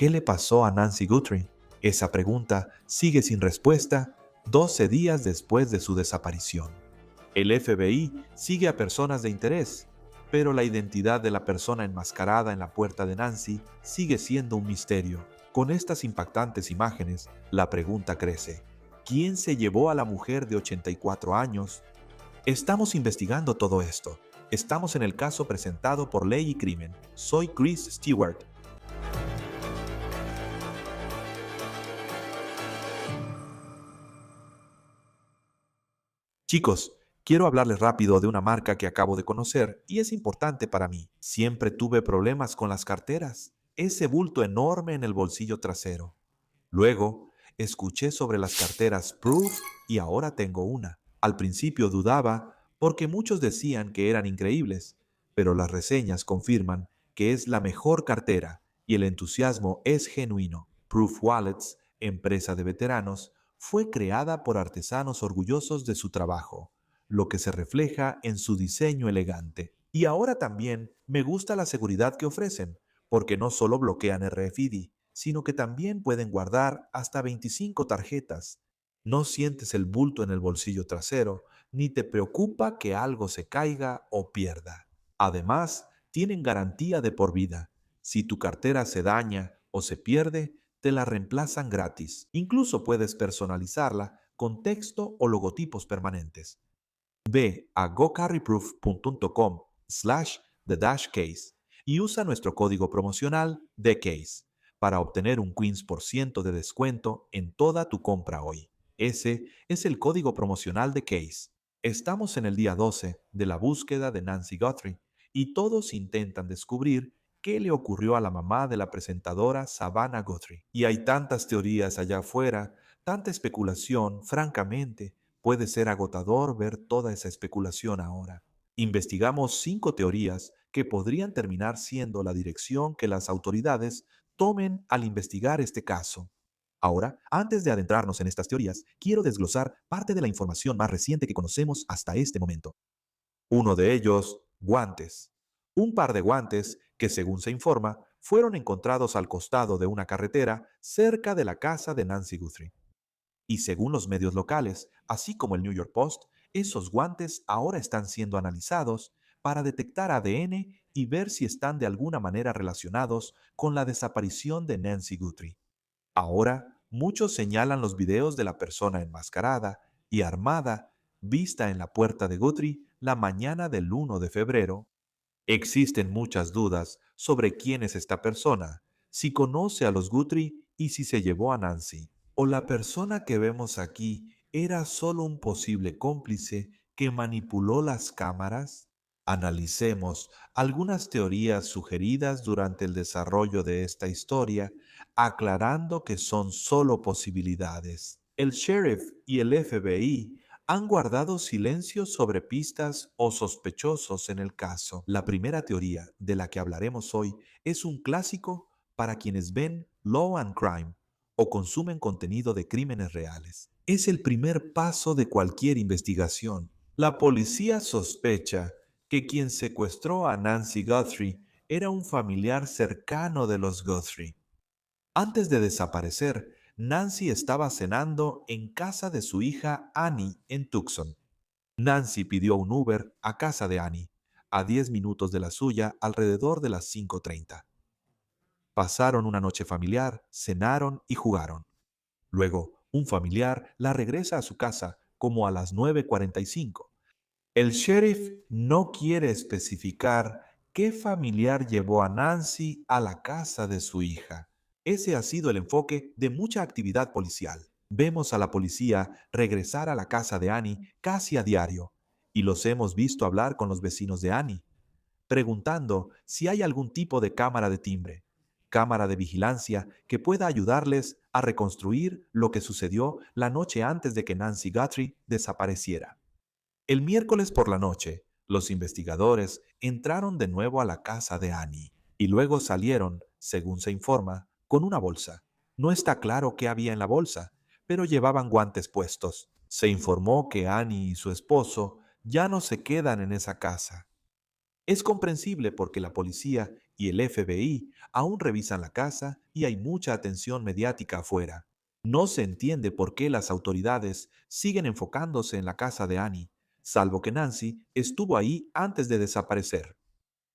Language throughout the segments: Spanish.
¿Qué le pasó a Nancy Guthrie? Esa pregunta sigue sin respuesta 12 días después de su desaparición. El FBI sigue a personas de interés, pero la identidad de la persona enmascarada en la puerta de Nancy sigue siendo un misterio. Con estas impactantes imágenes, la pregunta crece. ¿Quién se llevó a la mujer de 84 años? Estamos investigando todo esto. Estamos en el caso presentado por Ley y Crimen. Soy Chris Stewart. Chicos, quiero hablarles rápido de una marca que acabo de conocer y es importante para mí. Siempre tuve problemas con las carteras. Ese bulto enorme en el bolsillo trasero. Luego, escuché sobre las carteras Proof y ahora tengo una. Al principio dudaba porque muchos decían que eran increíbles, pero las reseñas confirman que es la mejor cartera y el entusiasmo es genuino. Proof Wallets, empresa de veteranos, fue creada por artesanos orgullosos de su trabajo, lo que se refleja en su diseño elegante. Y ahora también me gusta la seguridad que ofrecen, porque no solo bloquean RFID, sino que también pueden guardar hasta 25 tarjetas. No sientes el bulto en el bolsillo trasero, ni te preocupa que algo se caiga o pierda. Además, tienen garantía de por vida. Si tu cartera se daña o se pierde, te la reemplazan gratis. Incluso puedes personalizarla con texto o logotipos permanentes. Ve a gocarryproof.com/the-case y usa nuestro código promocional TheCase para obtener un 15% de descuento en toda tu compra hoy. Ese es el código promocional de Case. Estamos en el día 12 de la búsqueda de Nancy Guthrie y todos intentan descubrir qué le ocurrió a la mamá de la presentadora Savannah Guthrie. Y hay tantas teorías allá afuera, tanta especulación, francamente, puede ser agotador ver toda esa especulación ahora. Investigamos 5 teorías que podrían terminar siendo la dirección que las autoridades tomen al investigar este caso. Ahora, antes de adentrarnos en estas teorías, quiero desglosar parte de la información más reciente que conocemos hasta este momento. Uno de ellos, guantes. Un par de guantes que, según se informa, fueron encontrados al costado de una carretera cerca de la casa de Nancy Guthrie. Y según los medios locales, así como el New York Post, esos guantes ahora están siendo analizados para detectar ADN y ver si están de alguna manera relacionados con la desaparición de Nancy Guthrie. Ahora, muchos señalan los videos de la persona enmascarada y armada vista en la puerta de Guthrie la mañana del 1 de febrero. Existen muchas dudas sobre quién es esta persona, si conoce a los Guthrie y si se llevó a Nancy. ¿O la persona que vemos aquí era solo un posible cómplice que manipuló las cámaras? Analicemos algunas teorías sugeridas durante el desarrollo de esta historia, aclarando que son solo posibilidades. El sheriff y el FBI han guardado silencio sobre pistas o sospechosos en el caso. La primera teoría de la que hablaremos hoy es un clásico para quienes ven Law and Crime o consumen contenido de crímenes reales. Es el primer paso de cualquier investigación. La policía sospecha que quien secuestró a Nancy Guthrie era un familiar cercano de los Guthrie. Antes de desaparecer, Nancy estaba cenando en casa de su hija Annie en Tucson. Nancy pidió un Uber a casa de Annie, a 10 minutos de la suya, alrededor de las 5:30. Pasaron una noche familiar, cenaron y jugaron. Luego, un familiar la regresa a su casa como a las 9:45. El sheriff no quiere especificar qué familiar llevó a Nancy a la casa de su hija. Ese ha sido el enfoque de mucha actividad policial. Vemos a la policía regresar a la casa de Annie casi a diario y los hemos visto hablar con los vecinos de Annie, preguntando si hay algún tipo de cámara de timbre, cámara de vigilancia que pueda ayudarles a reconstruir lo que sucedió la noche antes de que Nancy Guthrie desapareciera. El miércoles por la noche, los investigadores entraron de nuevo a la casa de Annie y luego salieron, según se informa, con una bolsa. No está claro qué había en la bolsa, pero llevaban guantes puestos. Se informó que Annie y su esposo ya no se quedan en esa casa. Es comprensible porque la policía y el FBI aún revisan la casa y hay mucha atención mediática afuera. No se entiende por qué las autoridades siguen enfocándose en la casa de Annie, salvo que Nancy estuvo ahí antes de desaparecer.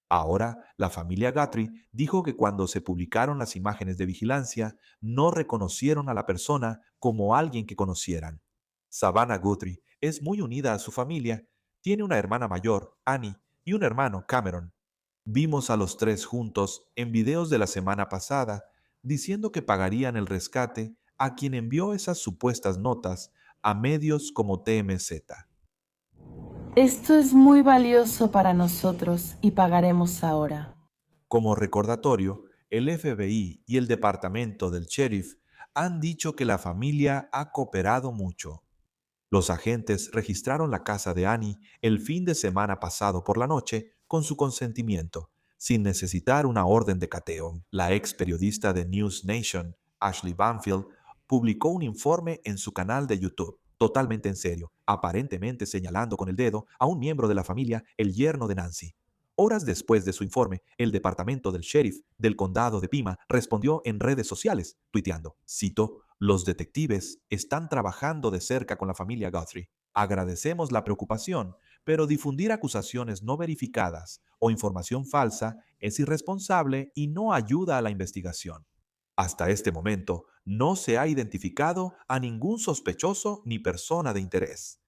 Ahora, la familia Guthrie dijo que cuando se publicaron las imágenes de vigilancia, no reconocieron a la persona como alguien que conocieran. Savannah Guthrie es muy unida a su familia. Tiene una hermana mayor, Annie, y un hermano, Cameron. Vimos a los tres juntos en videos de la semana pasada diciendo que pagarían el rescate a quien envió esas supuestas notas a medios como TMZ. Esto es muy valioso para nosotros y pagaremos ahora. Como recordatorio, el FBI y el departamento del sheriff han dicho que la familia ha cooperado mucho. Los agentes registraron la casa de Annie el fin de semana pasado por la noche con su consentimiento, sin necesitar una orden de cateo. La ex periodista de News Nation, Ashley Banfield, publicó un informe en su canal de YouTube, totalmente en serio, aparentemente señalando con el dedo a un miembro de la familia, el yerno de Nancy. Horas después de su informe, el departamento del sheriff del condado de Pima respondió en redes sociales, tuiteando, cito, los detectives están trabajando de cerca con la familia Guthrie. Agradecemos la preocupación, pero difundir acusaciones no verificadas o información falsa es irresponsable y no ayuda a la investigación. Hasta este momento, no se ha identificado a ningún sospechoso ni persona de interés.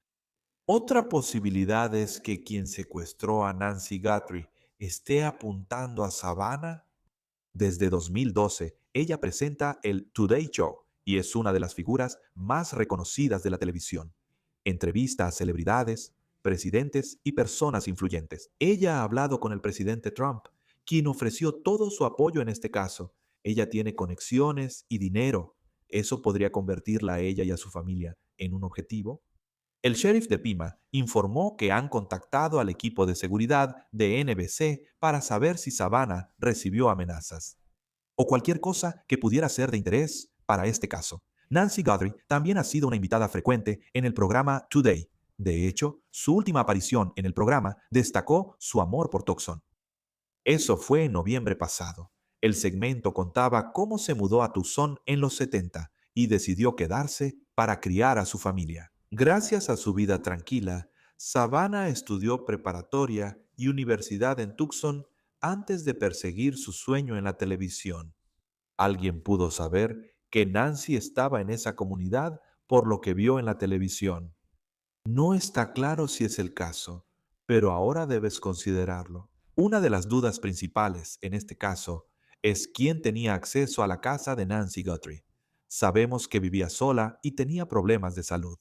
Otra posibilidad es que quien secuestró a Nancy Guthrie esté apuntando a Savannah. Desde 2012, ella presenta el Today Show y es una de las figuras más reconocidas de la televisión. Entrevista a celebridades, presidentes y personas influyentes. Ella ha hablado con el presidente Trump, quien ofreció todo su apoyo en este caso. Ella tiene conexiones y dinero. ¿Eso podría convertirla a ella y a su familia en un objetivo? El sheriff de Pima informó que han contactado al equipo de seguridad de NBC para saber si Savannah recibió amenazas o cualquier cosa que pudiera ser de interés para este caso. Nancy Guthrie también ha sido una invitada frecuente en el programa Today. De hecho, su última aparición en el programa destacó su amor por Tucson. Eso fue en noviembre pasado. El segmento contaba cómo se mudó a Tucson en los 70 y decidió quedarse para criar a su familia. Gracias a su vida tranquila, Savannah estudió preparatoria y universidad en Tucson antes de perseguir su sueño en la televisión. Alguien pudo saber que Nancy estaba en esa comunidad por lo que vio en la televisión. No está claro si es el caso, pero ahora debes considerarlo. Una de las dudas principales en este caso es quién tenía acceso a la casa de Nancy Guthrie. Sabemos que vivía sola y tenía problemas de salud.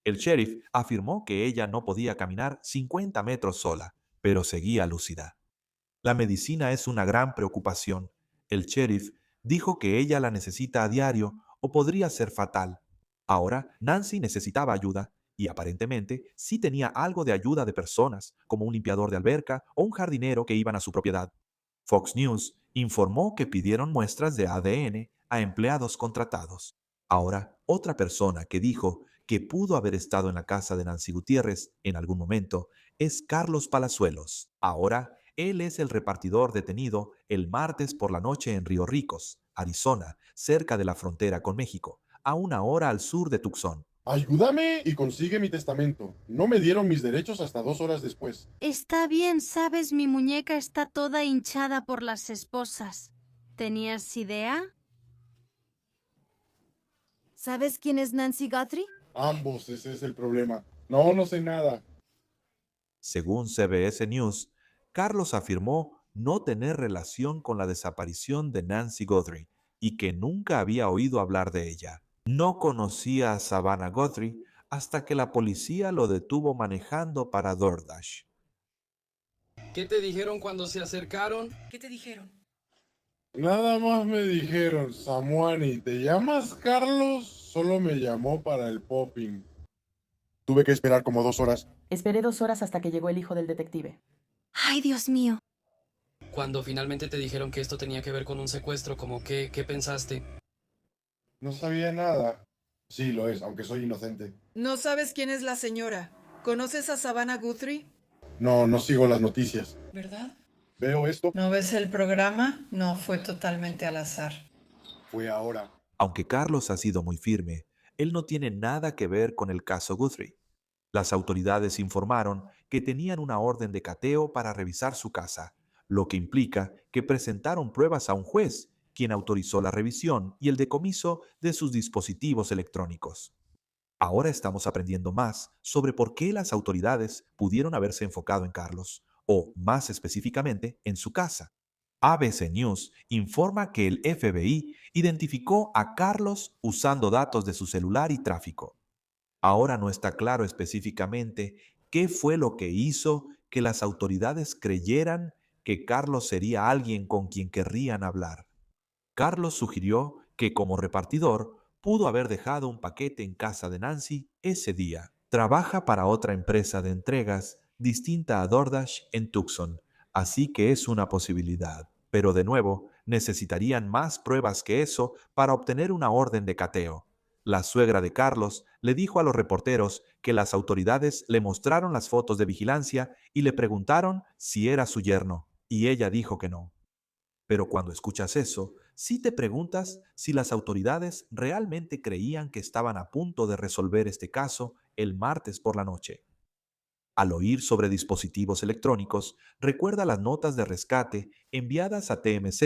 El sheriff afirmó que ella no podía caminar 50 metros sola, pero seguía lúcida. La medicina es una gran preocupación. El sheriff dijo que ella la necesita a diario o podría ser fatal. Ahora, Nancy necesitaba ayuda y aparentemente sí tenía algo de ayuda de personas, como un limpiador de alberca o un jardinero que iban a su propiedad. Fox News informó que pidieron muestras de ADN a empleados contratados. Ahora, otra persona que dijo que pudo haber estado en la casa de Nancy Gutiérrez en algún momento es Carlos Palazuelos. Ahora, él es el repartidor detenido el martes por la noche en Río Ricos, Arizona, cerca de la frontera con México, a una hora al sur de Tucson. Ayúdame y consigue mi testamento. No me dieron mis derechos hasta 2 horas después. Está bien, sabes, mi muñeca está toda hinchada por las esposas. ¿Tenías idea? ¿Sabes quién es Nancy Guthrie? Ambos, ese es el problema. No sé nada. Según CBS News, Carlos afirmó no tener relación con la desaparición de Nancy Guthrie y que nunca había oído hablar de ella. No conocía a Savannah Guthrie hasta que la policía lo detuvo manejando para DoorDash. ¿Qué te dijeron cuando se acercaron? ¿Qué te dijeron? Nada más me dijeron, Samuani, ¿te llamas Carlos? Solo me llamó para el popping. Tuve que esperar como 2 horas. Esperé 2 horas hasta que llegó el hijo del detective. ¡Ay, Dios mío! Cuando finalmente te dijeron que esto tenía que ver con un secuestro, ¿qué pensaste? No sabía nada. Sí, lo es, aunque soy inocente. No sabes quién es la señora. ¿Conoces a Savannah Guthrie? No sigo las noticias. ¿Verdad? Veo esto. ¿No ves el programa? No fue totalmente al azar. Fue ahora. Aunque Carlos ha sido muy firme, él no tiene nada que ver con el caso Guthrie. Las autoridades informaron que tenían una orden de cateo para revisar su casa, lo que implica que presentaron pruebas a un juez, quien autorizó la revisión y el decomiso de sus dispositivos electrónicos. Ahora estamos aprendiendo más sobre por qué las autoridades pudieron haberse enfocado en Carlos, o más específicamente, en su casa. ABC News informa que el FBI identificó a Carlos usando datos de su celular y tráfico. Ahora no está claro específicamente qué fue lo que hizo que las autoridades creyeran que Carlos sería alguien con quien querrían hablar. Carlos sugirió que como repartidor pudo haber dejado un paquete en casa de Nancy ese día. Trabaja para otra empresa de entregas distinta a DoorDash en Tucson, así que es una posibilidad. Pero de nuevo, necesitarían más pruebas que eso para obtener una orden de cateo. La suegra de Carlos le dijo a los reporteros que las autoridades le mostraron las fotos de vigilancia y le preguntaron si era su yerno, y ella dijo que no. Pero cuando escuchas eso, sí te preguntas si las autoridades realmente creían que estaban a punto de resolver este caso el martes por la noche. Al oír sobre dispositivos electrónicos, recuerda las notas de rescate enviadas a TMZ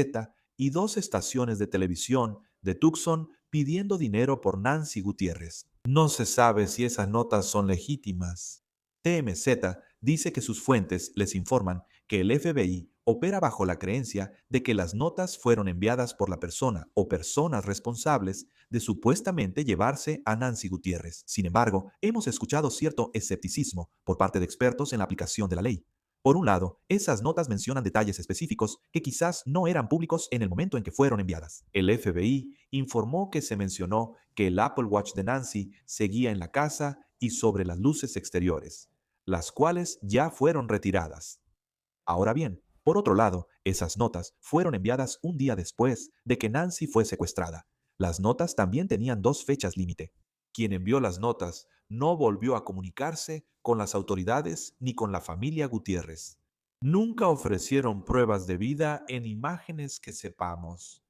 y 2 estaciones de televisión de Tucson pidiendo dinero por Nancy Gutiérrez. No se sabe si esas notas son legítimas. TMZ dice que sus fuentes les informan que el FBI opera bajo la creencia de que las notas fueron enviadas por la persona o personas responsables de supuestamente llevarse a Nancy Gutiérrez. Sin embargo, hemos escuchado cierto escepticismo por parte de expertos en la aplicación de la ley. Por un lado, esas notas mencionan detalles específicos que quizás no eran públicos en el momento en que fueron enviadas. El FBI informó que se mencionó que el Apple Watch de Nancy seguía en la casa y sobre las luces exteriores, las cuales ya fueron retiradas. Ahora bien, por otro lado, esas notas fueron enviadas un día después de que Nancy fue secuestrada. Las notas también tenían 2 fechas límite. Quien envió las notas no volvió a comunicarse con las autoridades ni con la familia Gutiérrez. Nunca ofrecieron pruebas de vida en imágenes que sepamos.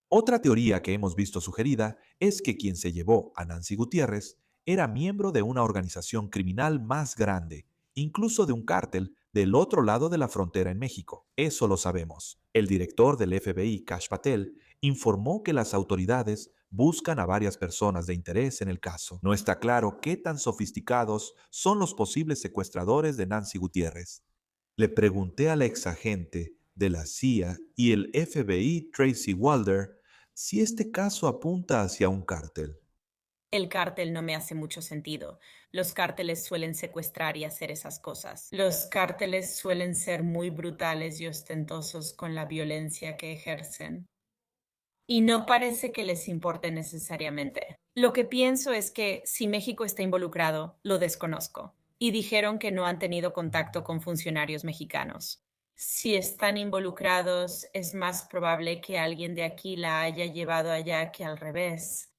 Otra teoría que hemos visto sugerida es que quien se llevó a Nancy Gutiérrez era miembro de una organización criminal más grande, incluso de un cártel del otro lado de la frontera en México. Eso lo sabemos. El director del FBI, Kash Patel, informó que las autoridades buscan a varias personas de interés en el caso. No está claro qué tan sofisticados son los posibles secuestradores de Nancy Gutiérrez. Le pregunté a la exagente de la CIA y el FBI, Tracy Walder, si este caso apunta hacia un cártel. El cártel no me hace mucho sentido. Los cárteles suelen secuestrar y hacer esas cosas. Los cárteles suelen ser muy brutales y ostentosos con la violencia que ejercen. Y no parece que les importe necesariamente. Lo que pienso es que si México está involucrado, lo desconozco. Y dijeron que no han tenido contacto con funcionarios mexicanos. Si están involucrados, es más probable que alguien de aquí la haya llevado allá que al revés.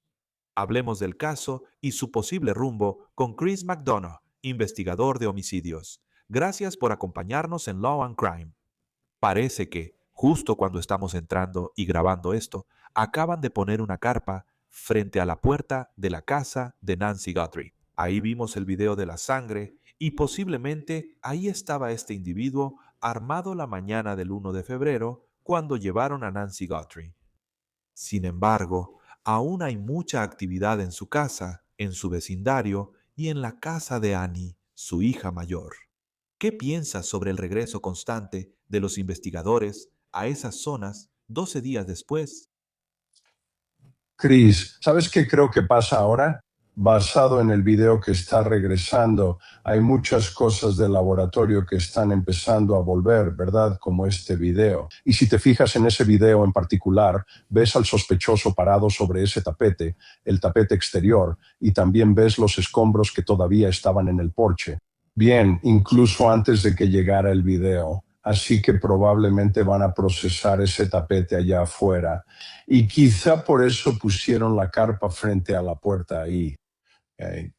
Hablemos del caso y su posible rumbo con Chris McDonough, investigador de homicidios. Gracias por acompañarnos en Law and Crime. Parece que, justo cuando estamos entrando y grabando esto, acaban de poner una carpa frente a la puerta de la casa de Nancy Guthrie. Ahí vimos el video de la sangre y posiblemente ahí estaba este individuo armado la mañana del 1 de febrero cuando llevaron a Nancy Guthrie. Sin embargo, aún hay mucha actividad en su casa, en su vecindario y en la casa de Annie, su hija mayor. ¿Qué piensas sobre el regreso constante de los investigadores a esas zonas 12 días después? Chris, ¿sabes qué creo que pasa ahora? Basado en el video que está regresando, hay muchas cosas del laboratorio que están empezando a volver, ¿verdad? Como este video. Y si te fijas en ese video en particular, ves al sospechoso parado sobre ese tapete, el tapete exterior, y también ves los escombros que todavía estaban en el porche. Bien, incluso antes de que llegara el video. Así que probablemente van a procesar ese tapete allá afuera. Y quizá por eso pusieron la carpa frente a la puerta ahí. Okay.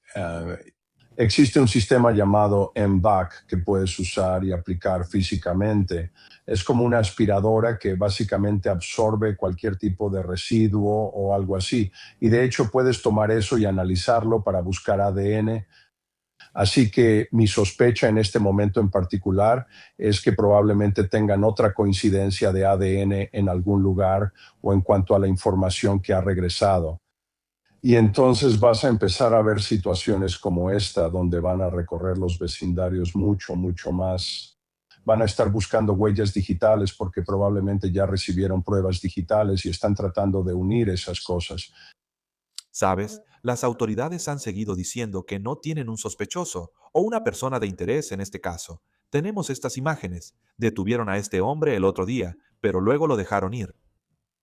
Existe un sistema llamado MVAC que puedes usar y aplicar físicamente. Es como una aspiradora que básicamente absorbe cualquier tipo de residuo o algo así. Y de hecho puedes tomar eso y analizarlo para buscar ADN. Así que mi sospecha en este momento en particular es que probablemente tengan otra coincidencia de ADN en algún lugar o en cuanto a la información que ha regresado. Y entonces vas a empezar a ver situaciones como esta, donde van a recorrer los vecindarios mucho, mucho más. Van a estar buscando huellas digitales porque probablemente ya recibieron pruebas digitales y están tratando de unir esas cosas. ¿Sabes? Las autoridades han seguido diciendo que no tienen un sospechoso o una persona de interés en este caso. Tenemos estas imágenes. Detuvieron a este hombre el otro día, pero luego lo dejaron ir.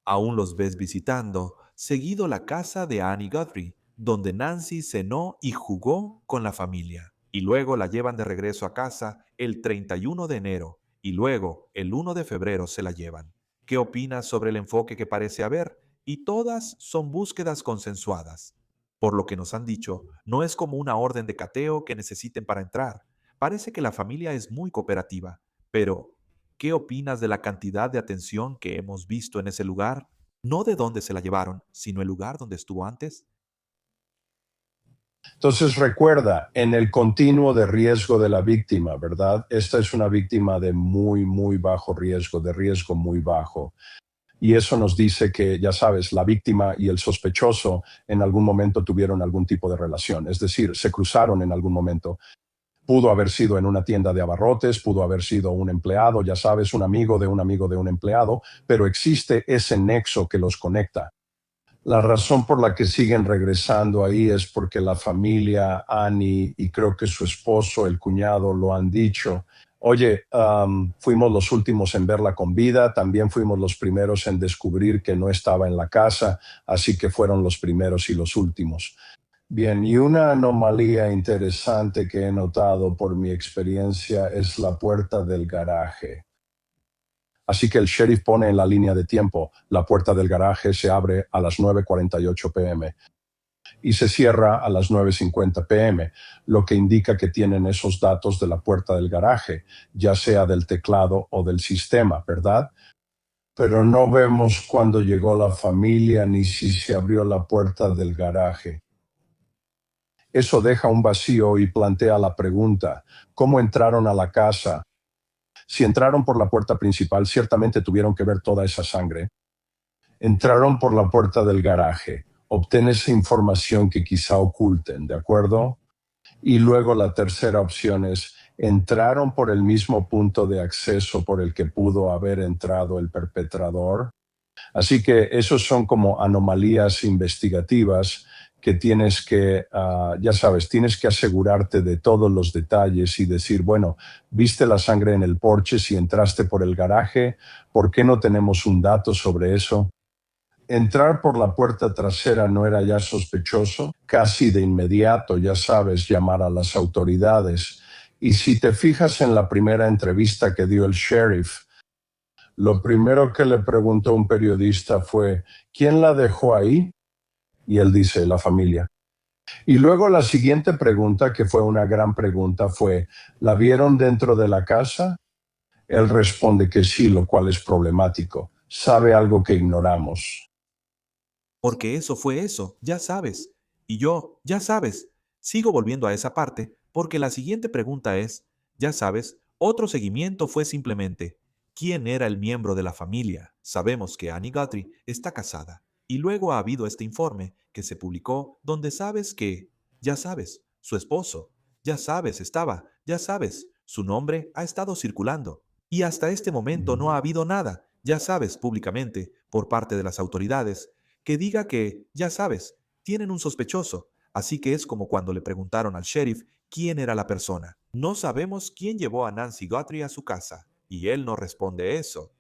Aún los ves visitando, seguido la casa de Annie Guthrie, donde Nancy cenó y jugó con la familia. Y luego la llevan de regreso a casa el 31 de enero y luego el 1 de febrero se la llevan. ¿Qué opinas sobre el enfoque que parece haber? Y todas son búsquedas consensuadas. Por lo que nos han dicho, no es como una orden de cateo que necesiten para entrar. Parece que la familia es muy cooperativa, pero ¿qué opinas de la cantidad de atención que hemos visto en ese lugar? No de dónde se la llevaron, sino el lugar donde estuvo antes. Entonces recuerda, en el continuo de riesgo de la víctima, ¿verdad? Esta es una víctima de muy, muy bajo riesgo, de riesgo muy bajo. Y eso nos dice que, ya sabes, la víctima y el sospechoso en algún momento tuvieron algún tipo de relación, es decir, se cruzaron en algún momento. Pudo haber sido en una tienda de abarrotes, pudo haber sido un empleado, ya sabes, un amigo de un amigo de un empleado, pero existe ese nexo que los conecta. La razón por la que siguen regresando ahí es porque la familia, Annie y creo que su esposo, el cuñado, lo han dicho. Oye, fuimos los últimos en verla con vida, también fuimos los primeros en descubrir que no estaba en la casa, así que fueron los primeros y los últimos. Bien, y una anomalía interesante que he notado por mi experiencia es la puerta del garaje. Así que el sheriff pone en la línea de tiempo, la puerta del garaje se abre a las 9:48 p.m. y se cierra a las 9:50 p.m., lo que indica que tienen esos datos de la puerta del garaje, ya sea del teclado o del sistema, ¿verdad? Pero no vemos cuándo llegó la familia ni si se abrió la puerta del garaje. Eso deja un vacío y plantea la pregunta, ¿cómo entraron a la casa? Si entraron por la puerta principal, ciertamente tuvieron que ver toda esa sangre. Entraron por la puerta del garaje. Obtén esa información que quizá oculten, ¿de acuerdo? Y luego la tercera opción es, entraron por el mismo punto de acceso por el que pudo haber entrado el perpetrador. Así que esos son como anomalías investigativas que tienes que, ya sabes, tienes que asegurarte de todos los detalles y decir, bueno, viste la sangre en el porche si entraste por el garaje, ¿por qué no tenemos un dato sobre eso? Entrar por la puerta trasera no era ya sospechoso, casi de inmediato, ya sabes, llamar a las autoridades. Y si te fijas en la primera entrevista que dio el sheriff, lo primero que le preguntó un periodista fue, ¿quién la dejó ahí? Y él dice, la familia. Y luego la siguiente pregunta, que fue una gran pregunta, fue, ¿la vieron dentro de la casa? Él responde que sí, lo cual es problemático. Sabe algo que ignoramos. Porque eso fue eso, ya sabes. Y yo, ya sabes. Sigo volviendo a esa parte porque la siguiente pregunta es, ya sabes, otro seguimiento fue simplemente, ¿quién era el miembro de la familia? Sabemos que Annie Guthrie está casada. Y luego ha habido este informe que se publicó donde sabes que, ya sabes, su esposo, ya sabes, estaba, ya sabes, su nombre ha estado circulando. Y hasta este momento no ha habido nada, ya sabes, públicamente, por parte de las autoridades, que diga que, ya sabes, tienen un sospechoso. Así que es como cuando le preguntaron al sheriff quién era la persona. No sabemos quién llevó a Nancy Guthrie a su casa, y él no responde eso.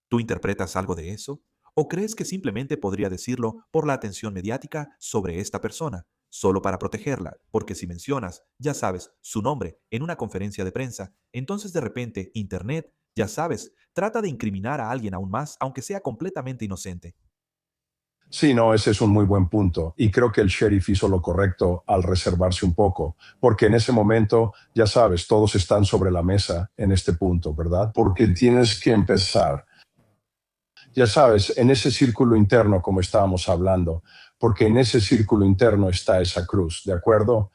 ¿Tú interpretas algo de eso? ¿O crees que simplemente podría decirlo por la atención mediática sobre esta persona, solo para protegerla? Porque si mencionas, ya sabes, su nombre en una conferencia de prensa, entonces de repente Internet, ya sabes, trata de incriminar a alguien aún más, aunque sea completamente inocente. Sí, no, ese es un muy buen punto. Y creo que el sheriff hizo lo correcto al reservarse un poco, porque en ese momento, ya sabes, todos están sobre la mesa en este punto, ¿verdad? Porque tienes que empezar, ya sabes, en ese círculo interno como estábamos hablando, porque en ese círculo interno está esa cruz, ¿de acuerdo?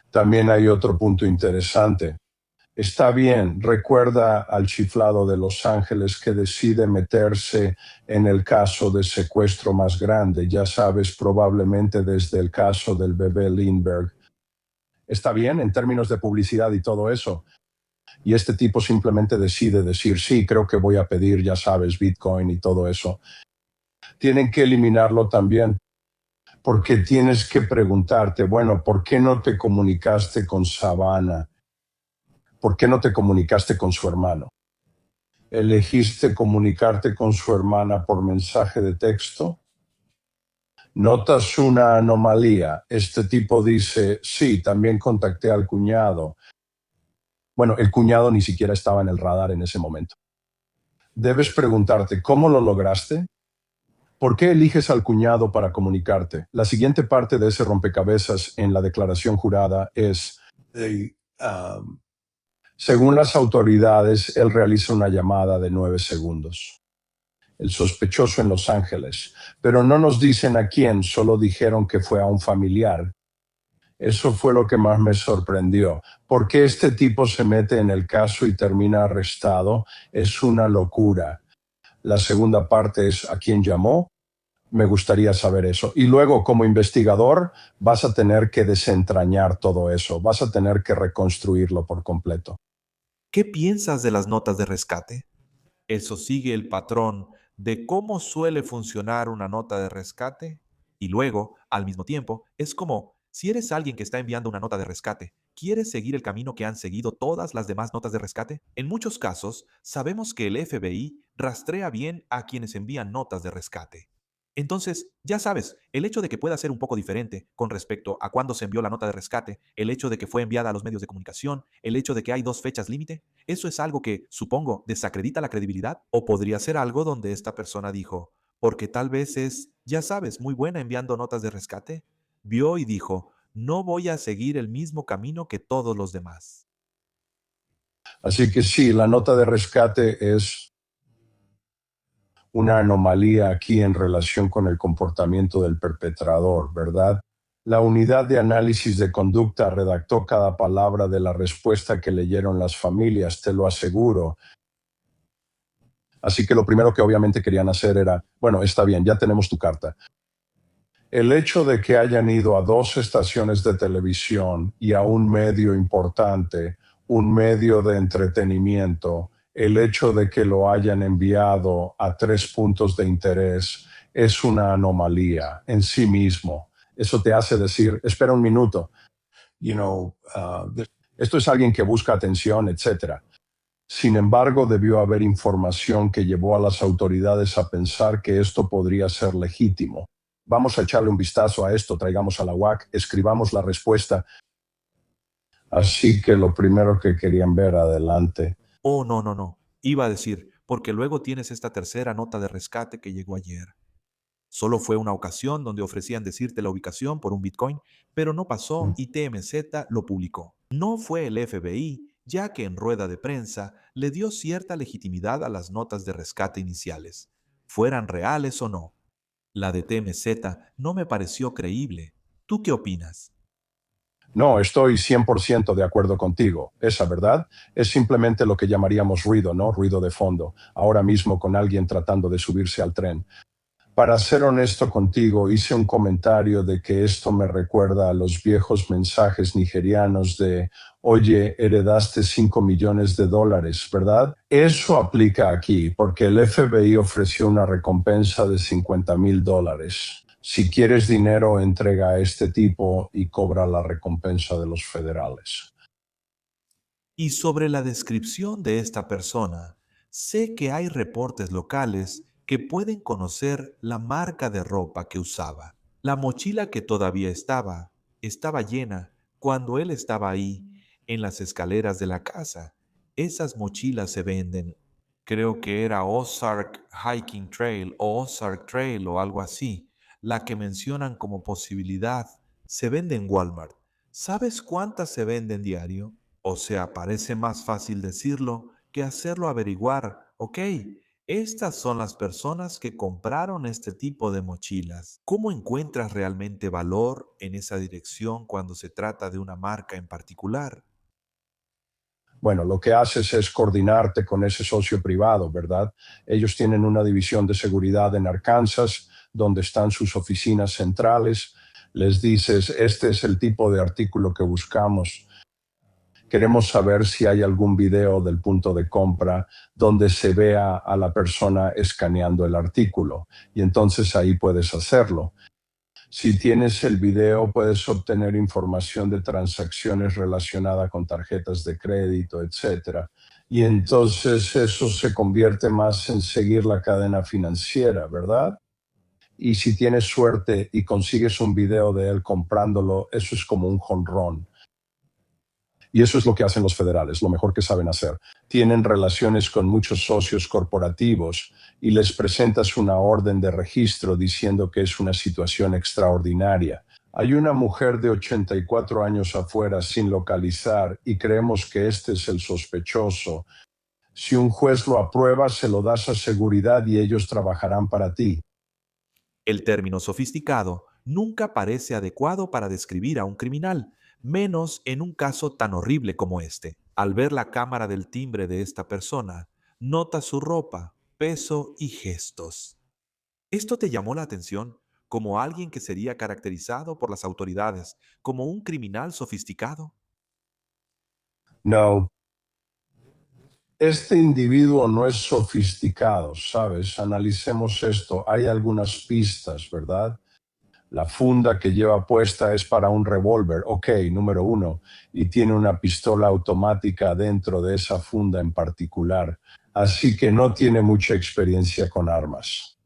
También hay otro punto interesante. Está bien, recuerda al chiflado de Los Ángeles que decide meterse en el caso de secuestro más grande, ya sabes, probablemente desde el caso del bebé Lindbergh. Está bien en términos de publicidad y todo eso. Y este tipo simplemente decide decir, sí, creo que voy a pedir, ya sabes, Bitcoin y todo eso. Tienen que eliminarlo también, porque tienes que preguntarte, bueno, ¿por qué no te comunicaste con Savannah? ¿Por qué no te comunicaste con su hermano? ¿Elegiste comunicarte con su hermana por mensaje de texto? ¿Notas una anomalía? Este tipo dice, sí, también contacté al cuñado. Bueno, el cuñado ni siquiera estaba en el radar en ese momento. Debes preguntarte, ¿cómo lo lograste? ¿Por qué eliges al cuñado para comunicarte? La siguiente parte de ese rompecabezas en la declaración jurada es, según las autoridades, él realiza una llamada de 9 segundos. El sospechoso en Los Ángeles, pero no nos dicen a quién, solo dijeron que fue a un familiar. Eso fue lo que más me sorprendió. ¿Por qué este tipo se mete en el caso y termina arrestado? Es una locura. La segunda parte es ¿a quién llamó? Me gustaría saber eso. Y luego, como investigador, vas a tener que desentrañar todo eso. Vas a tener que reconstruirlo por completo. ¿Qué piensas de las notas de rescate? Eso sigue el patrón de cómo suele funcionar una nota de rescate y luego, al mismo tiempo, es como si eres alguien que está enviando una nota de rescate, ¿quieres seguir el camino que han seguido todas las demás notas de rescate? En muchos casos, sabemos que el FBI rastrea bien a quienes envían notas de rescate. Entonces, ya sabes, el hecho de que pueda ser un poco diferente con respecto a cuándo se envió la nota de rescate, el hecho de que fue enviada a los medios de comunicación, el hecho de que hay 2 fechas límite, eso es algo que, supongo, desacredita la credibilidad, o podría ser algo donde esta persona dijo, porque tal vez es, ya sabes, muy buena enviando notas de rescate, vio y dijo, no voy a seguir el mismo camino que todos los demás. Así que sí, la nota de rescate es una anomalía aquí en relación con el comportamiento del perpetrador, ¿verdad? La unidad de análisis de conducta redactó cada palabra de la respuesta que leyeron las familias, te lo aseguro. Así que lo primero que obviamente querían hacer era, bueno, está bien, ya tenemos tu carta. El hecho de que hayan ido a 2 estaciones de televisión y a un medio importante, un medio de entretenimiento, el hecho de que lo hayan enviado a 3 puntos de interés es una anomalía en sí mismo. Eso te hace decir, espera un minuto, esto es alguien que busca atención, etc. Sin embargo, debió haber información que llevó a las autoridades a pensar que esto podría ser legítimo. Vamos a echarle un vistazo a esto, traigamos a la UAC, escribamos la respuesta. Así que lo primero que querían ver adelante. Oh, no. Iba a decir, porque luego tienes esta tercera nota de rescate que llegó ayer. Solo fue una ocasión donde ofrecían decirte la ubicación por un Bitcoin, pero no pasó y TMZ lo publicó. No fue el FBI, ya que en rueda de prensa le dio cierta legitimidad a las notas de rescate iniciales, fueran reales o no. La de TMZ no me pareció creíble. ¿Tú qué opinas? No, estoy 100% de acuerdo contigo. Esa verdad es simplemente lo que llamaríamos ruido, ¿no? Ruido de fondo. Ahora mismo con alguien tratando de subirse al tren. Para ser honesto contigo, hice un comentario de que esto me recuerda a los viejos mensajes nigerianos de, oye, heredaste $5 millones, ¿verdad? Eso aplica aquí, porque el FBI ofreció una recompensa de $50,000. Si quieres dinero, entrega a este tipo y cobra la recompensa de los federales. Y sobre la descripción de esta persona, sé que hay reportes locales que pueden conocer la marca de ropa que usaba. La mochila que todavía estaba llena cuando él estaba ahí, en las escaleras de la casa. Esas mochilas se venden. Creo que era Ozark Hiking Trail o Ozark Trail o algo así. la que mencionan como posibilidad, se vende en Walmart. ¿Sabes cuántas se venden diario? O sea, parece más fácil decirlo que hacerlo averiguar. Ok, estas son las personas que compraron este tipo de mochilas. ¿Cómo encuentras realmente valor en esa dirección cuando se trata de una marca en particular? Bueno, lo que haces es coordinarte con ese socio privado, ¿verdad? Ellos tienen una división de seguridad en Arkansas, donde están sus oficinas centrales. Les dices, este es el tipo de artículo que buscamos. Queremos saber si hay algún video del punto de compra donde se vea a la persona escaneando el artículo. Y entonces ahí puedes hacerlo. Si tienes el video, puedes obtener información de transacciones relacionadas con tarjetas de crédito, etcétera. Y entonces eso se convierte más en seguir la cadena financiera, ¿verdad? Y si tienes suerte y consigues un video de él comprándolo, eso es como un jonrón. Y eso es lo que hacen los federales, lo mejor que saben hacer. Tienen relaciones con muchos socios corporativos y les presentas una orden de registro diciendo que es una situación extraordinaria. Hay una mujer de 84 años afuera sin localizar y creemos que este es el sospechoso. Si un juez lo aprueba, se lo das a seguridad y ellos trabajarán para ti. El término sofisticado nunca parece adecuado para describir a un criminal, menos en un caso tan horrible como este. Al ver la cámara del timbre de esta persona, nota su ropa, peso y gestos. ¿Esto te llamó la atención como alguien que sería caracterizado por las autoridades como un criminal sofisticado? No, este individuo no es sofisticado, ¿sabes? Analicemos esto. Hay algunas pistas, ¿verdad? La funda que lleva puesta es para un revólver, ok, número 1, y tiene una pistola automática dentro de esa funda en particular, así que no tiene mucha experiencia con armas.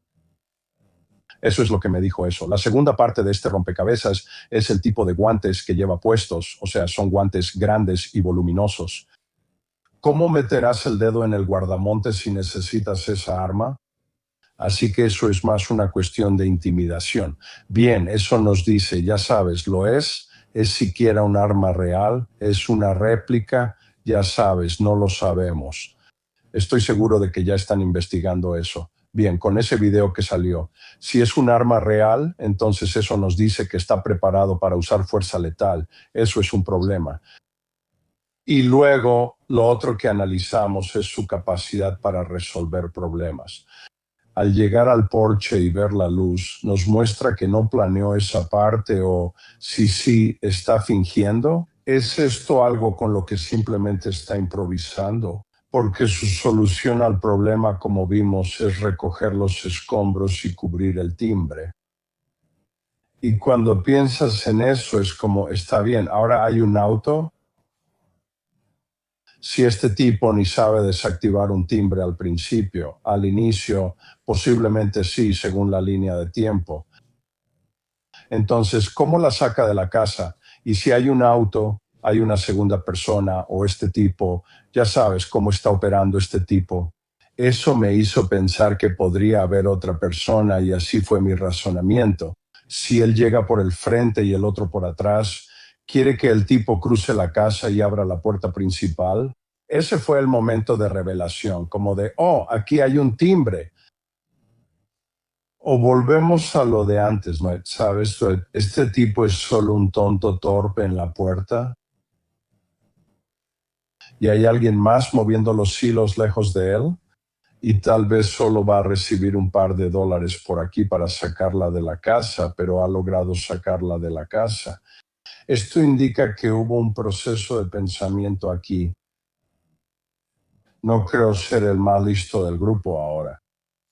Eso es lo que me dijo eso. La segunda parte de este rompecabezas es el tipo de guantes que lleva puestos, o sea, son guantes grandes y voluminosos. ¿Cómo meterás el dedo en el guardamonte si necesitas esa arma? Así que eso es más una cuestión de intimidación. Bien, eso nos dice, ya sabes, ¿lo es? ¿Es siquiera un arma real? ¿Es una réplica? Ya sabes, no lo sabemos. Estoy seguro de que ya están investigando eso. Bien, con ese video que salió, si es un arma real, entonces eso nos dice que está preparado para usar fuerza letal. Eso es un problema. Y luego, lo otro que analizamos es su capacidad para resolver problemas. Al llegar al porche y ver la luz, nos muestra que no planeó esa parte o, si sí, está fingiendo. ¿Es esto algo con lo que simplemente está improvisando? Porque su solución al problema, como vimos, es recoger los escombros y cubrir el timbre. Y cuando piensas en eso, es como, está bien, ahora hay un auto. Si este tipo ni sabe desactivar un timbre al principio, al inicio, posiblemente sí, según la línea de tiempo. Entonces, ¿cómo la saca de la casa? Y si hay un auto, hay una segunda persona o este tipo, ya sabes cómo está operando este tipo. Eso me hizo pensar que podría haber otra persona y así fue mi razonamiento. Si él llega por el frente y el otro por atrás, ¿quiere que el tipo cruce la casa y abra la puerta principal? Ese fue el momento de revelación, como de, oh, aquí hay un timbre. O volvemos a lo de antes, ¿no? ¿Sabes? Este tipo es solo un tonto torpe en la puerta. Y hay alguien más moviendo los hilos lejos de él. Y tal vez solo va a recibir un par de dólares por aquí para sacarla de la casa, pero ha logrado sacarla de la casa. Esto indica que hubo un proceso de pensamiento aquí. No creo ser el más listo del grupo ahora.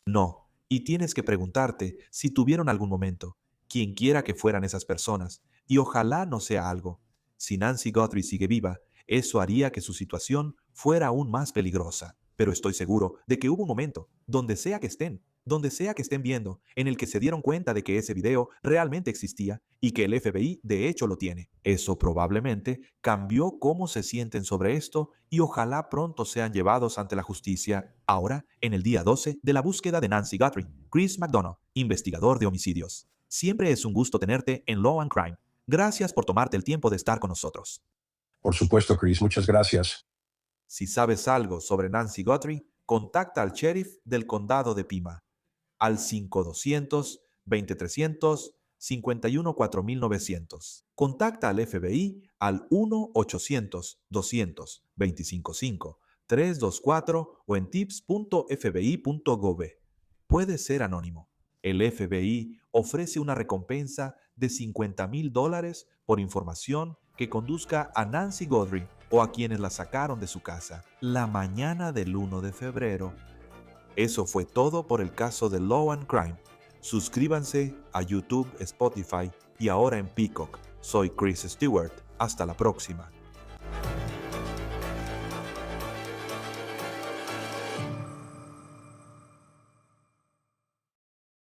No, y tienes que preguntarte si tuvieron algún momento, quien quiera que fueran esas personas, y ojalá no sea algo. Si Nancy Guthrie sigue viva, eso haría que su situación fuera aún más peligrosa. Pero estoy seguro de que hubo un momento, donde sea que estén viendo, en el que se dieron cuenta de que ese video realmente existía y que el FBI de hecho lo tiene. Eso probablemente cambió cómo se sienten sobre esto y ojalá pronto sean llevados ante la justicia. Ahora, en el día 12 de la búsqueda de Nancy Guthrie, Chris McDonough, investigador de homicidios. Siempre es un gusto tenerte en Law and Crime. Gracias por tomarte el tiempo de estar con nosotros. Por supuesto, Chris, muchas gracias. Si sabes algo sobre Nancy Guthrie, contacta al sheriff del condado de Pima al 5200-2300, 51-4900. Contacta al FBI al 1-800-200-255, 324 o en tips.fbi.gov. Puede ser anónimo. El FBI ofrece una recompensa de $50,000 por información que conduzca a Nancy Guthrie o a quienes la sacaron de su casa la mañana del 1 de febrero. Eso fue todo por el caso de Law and Crime. Suscríbanse a YouTube, Spotify y ahora en Peacock. Soy Chris Stewart. Hasta la próxima.